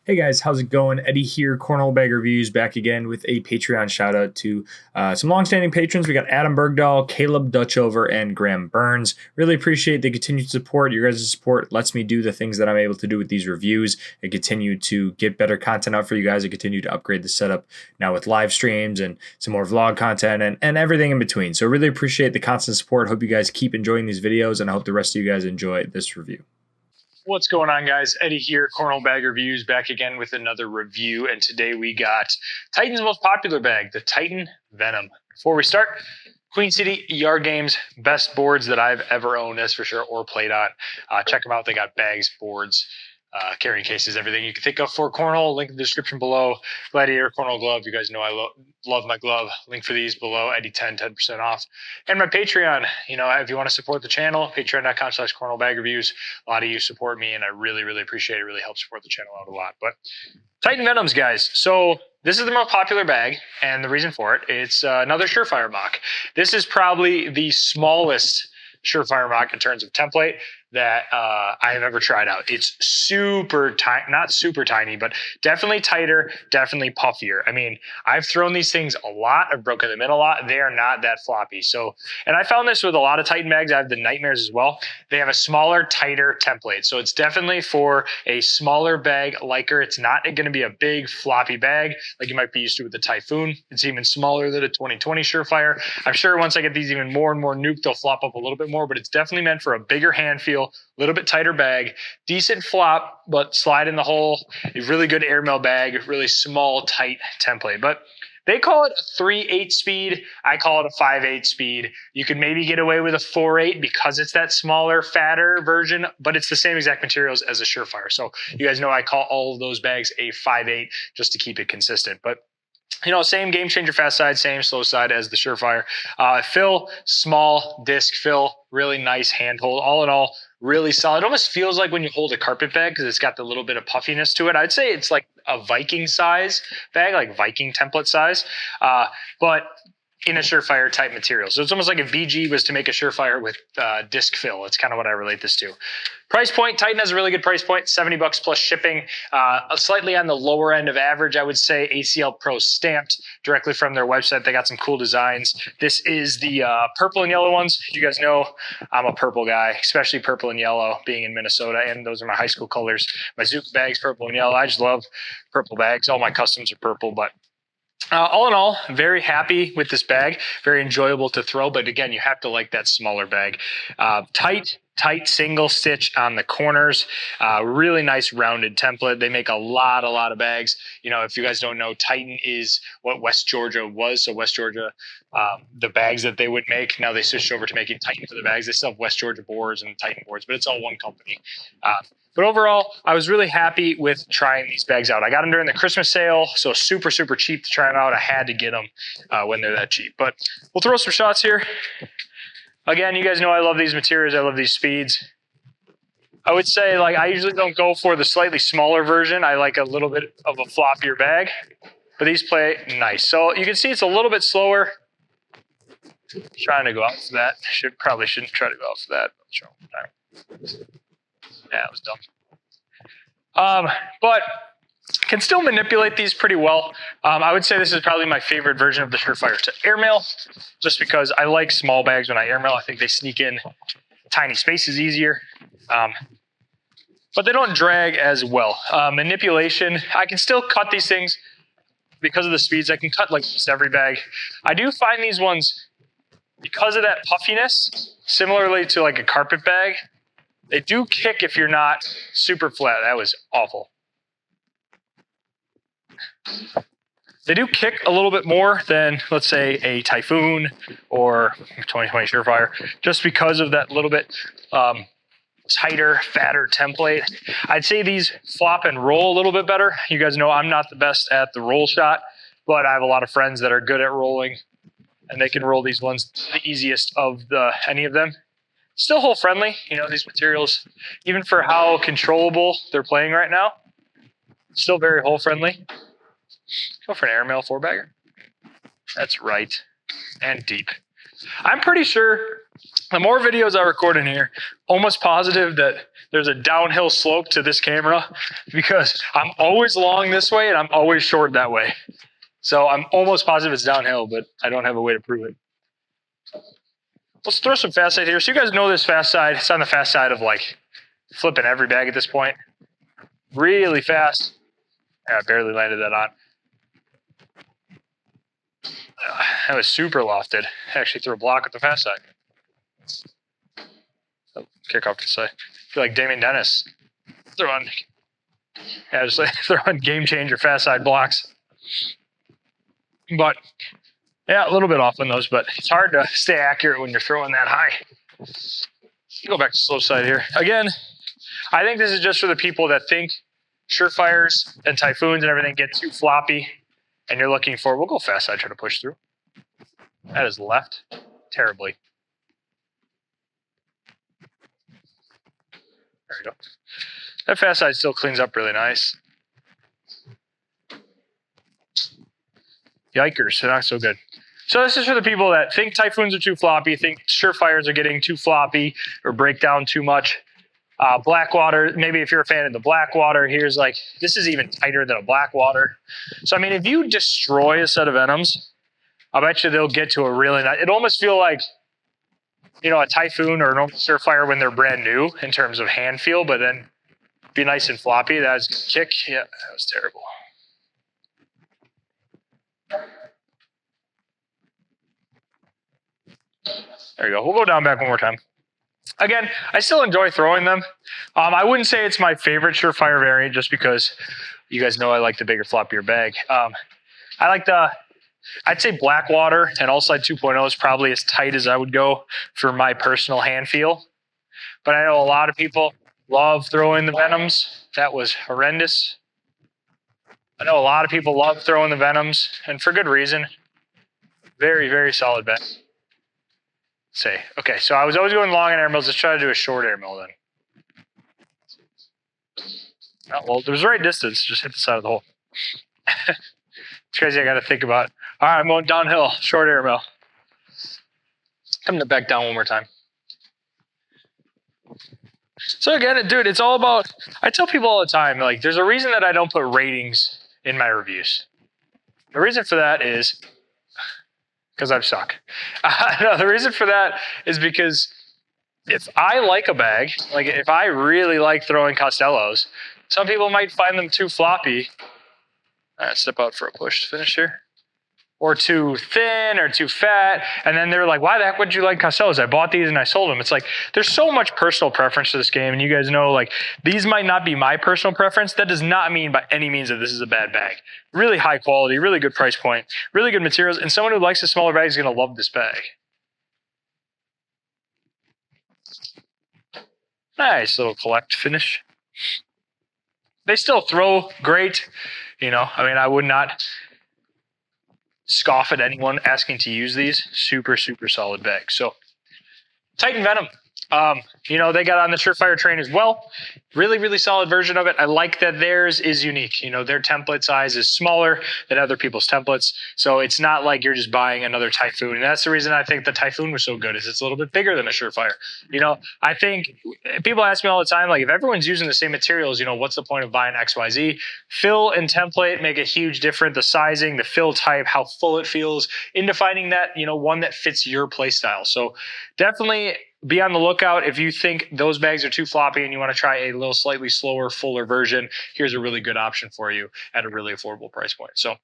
Hey guys, how's it going? Eddie here, Cornhole Bag Reviews, back again with a Patreon shout out to some longstanding patrons. We got Adam Bergdahl, Caleb Dutchover, and Graham Burns. Really appreciate the continued support. Your guys' support lets me do the things that I'm able to do with these reviews and continue to get better content out for you guys and continue to upgrade the setup now with live streams and some more vlog content and everything in between. So really appreciate the constant support. Hope you guys keep enjoying these videos, and I hope the rest of you guys enjoy this review. What's going on, guys? Eddie here, Cornhole Bag Reviews, back again with another review, and today we got Titan's most popular bag, the Titan Venom. Before we start, Queen City Yard Games, best boards that I've ever owned, that's for sure, or played on. Check them out. They got bags, boards, carrying cases, everything you can think of for cornhole. Link in the description below. Gladiator Cornhole glove. You guys know I love my glove. Link for these below. Eddie 10% off. And my Patreon. You know, if you want to support the channel, patreon.com/cornholebag-reviews. A lot of you support me, and I really appreciate it. It really helps support the channel out a lot. But Titan Venoms, guys. So this is the most popular bag, and the reason for it, it's another Surefire mock. This is probably the smallest Surefire mock in terms of template that I have ever tried out. It's super tiny, not super tiny, but definitely tighter, definitely puffier. I mean, I've thrown these things a lot. I've broken them in a lot. They are not that floppy. So, and I found this with a lot of Titan bags. I have the Nightmares as well. They have a smaller, tighter template. So it's definitely for a smaller bag liker. It's not going to be a big floppy bag like you might be used to with the Typhoon. It's even smaller than a 2020 Surefire. I'm sure once I get these even more and more nuked, they'll flop up a little bit more, but it's definitely meant for a bigger hand feel, a little bit tighter bag, decent flop, but slide in the hole, a really good airmail bag, really small, tight template. But they call it a 3/8 speed. I call it a 5/8 speed. You could maybe get away with a 4/8 because it's that smaller, fatter version, but it's the same exact materials as a Surefire. So you guys know I call all of those bags a 5/8 just to keep it consistent. But you know, same game changer fast side, same slow side as the Surefire. Fill, small disc fill, really nice handhold. All in all, really solid. It almost feels like when you hold a carpet bag because it's got the little bit of puffiness to it. I'd say it's like a Viking size bag, like Viking template size, but in a Surefire type material. So it's almost like if VG was to make a Surefire with disc fill. It's kind of what I relate this to. Price point, Titan has a really good price point, $70 plus shipping. Slightly on the lower end of average, I would say. ACL Pro stamped directly from their website. They got some cool designs. This is the purple and yellow ones. You guys know I'm a purple guy, especially purple and yellow being in Minnesota, and those are my high school colors. My Zuka bag's purple and yellow. I just love purple bags. All my customs are purple, but all in all, very happy with this bag. Very enjoyable to throw, but again, you have to like that smaller bag. Tight single stitch on the corners. Really nice rounded template. They make a lot of bags. You know, if you guys don't know, Titan is what West Georgia was. So West Georgia, the bags that they would make, now they switched over to making Titan for the bags. They still have West Georgia boards and Titan boards, but it's all one company. But overall, I was really happy with trying these bags out. I got them during the Christmas sale, so super cheap to try them out. I had to get them when they're that cheap. But we'll throw some shots here. Again, you guys know I love these materials. I love these speeds. I would say, like, I usually don't go for the slightly smaller version. I like a little bit of a floppier bag, but these play nice. So you can see it's a little bit slower. Trying to go out for that. Probably shouldn't try to go out for that. Yeah, it was dumb. But can still manipulate these pretty well. I would say this is probably my favorite version of the Surefire to airmail, just because I like small bags when I airmail. I think they sneak in tiny spaces easier, but they don't drag as well. Manipulation, I can still cut these things because of the speeds. I can cut like just every bag. I do find these ones, because of that puffiness, similarly to like a carpet bag, they do kick if you're not super flat. That was awful. They do kick a little bit more than, let's say, a Typhoon or 2020 Surefire, just because of that little bit tighter, fatter template. I'd say these flop and roll a little bit better. You guys know I'm not the best at the roll shot, but I have a lot of friends that are good at rolling, and they can roll these ones the easiest of any of them. Still hole friendly, you know, these materials, even for how controllable they're playing right now, still very hole friendly. Go for an airmail 4-bagger. That's right. And deep. I'm pretty sure the more videos I record in here, almost positive that there's a downhill slope to this camera because I'm always long this way and I'm always short that way. So I'm almost positive it's downhill, but I don't have a way to prove it. Let's throw some fast side here. So you guys know this fast side. It's on the fast side of like flipping every bag at this point. Really fast. Yeah, I barely landed that on. That was super lofted. I actually threw a block with the fast side. So, kick off to the side. I feel like Damian Dennis. Just like throwing game changer fast side blocks. But yeah, a little bit off on those, but it's hard to stay accurate when you're throwing that high. Go back to slow side here. Again, I think this is just for the people that think surefires and typhoons and everything get too floppy and you're looking for, we'll go fast side, try to push through. That is left terribly. There we go. That fast side still cleans up really nice. Yikers, not so good. So this is for the people that think typhoons are too floppy, think surefires are getting too floppy or break down too much. Blackwater, maybe if you're a fan of the Blackwater, here's like, this is even tighter than a Blackwater. So, I mean, if you destroy a set of Venoms, I bet you they'll get to a really nice, it almost feel like, you know, a Typhoon or an Surefire when they're brand new in terms of hand feel, but then be nice and floppy. That was a good kick. Yeah, that was terrible. There you go. We'll go down back one more time. Again, I still enjoy throwing them. I wouldn't say it's my favorite Surefire variant just because you guys know I like the bigger, floppier bag. I like I'd say Blackwater and All-Slide 2.0 is probably as tight as I would go for my personal hand feel. But I know a lot of people love throwing the Venoms. That was horrendous. I know a lot of people love throwing the Venoms, and for good reason. Very, very solid bag. Say, okay, so I was always going long on air mills. Let's try to do a short air mill then. Oh, well, there's the right distance. Just hit the side of the hole. It's crazy. I got to think about. All right, I'm going downhill. Short air mill. I'm gonna back down one more time. So again, dude, it's all about. I tell people all the time, like, there's a reason that I don't put ratings in my reviews. The reason for that is because I suck. No, the reason for that is because if I like a bag, like if I really like throwing Costellos, some people might find them too floppy. All right, step out for a push to finish here. Or too thin or too fat. And then they're like, why the heck would you like Costellos? I bought these and I sold them. It's like, there's so much personal preference to this game. And you guys know, like, these might not be my personal preference. That does not mean by any means that this is a bad bag. Really high quality, really good price point, really good materials. And someone who likes a smaller bag is going to love this bag. Nice little collect finish. They still throw great. You know, I mean, I would not scoff at anyone asking to use these. Super, super solid bags. So, Titan Venom. You know, they got on the Surefire train as well. Really, really solid version of it. I like that theirs is unique. You know, their template size is smaller than other people's templates. So it's not like you're just buying another Typhoon. And that's the reason I think the Typhoon was so good, is it's a little bit bigger than a Surefire. You know, I think people ask me all the time, like, if everyone's using the same materials, you know, what's the point of buying XYZ? Fill and template make a huge difference. The sizing, the fill type, how full it feels, in defining that, you know, one that fits your play style. So definitely be on the lookout. If you think those bags are too floppy and you want to try a little slightly slower, fuller version, here's a really good option for you at a really affordable price point. So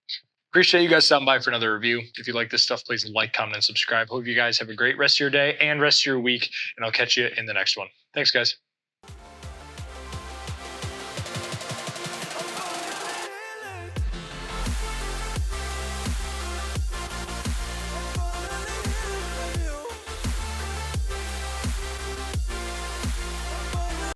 appreciate you guys stopping by for another review. If you like this stuff, please like, comment, and subscribe. Hope you guys have a great rest of your day and rest of your week, and I'll catch you in the next one. Thanks, guys.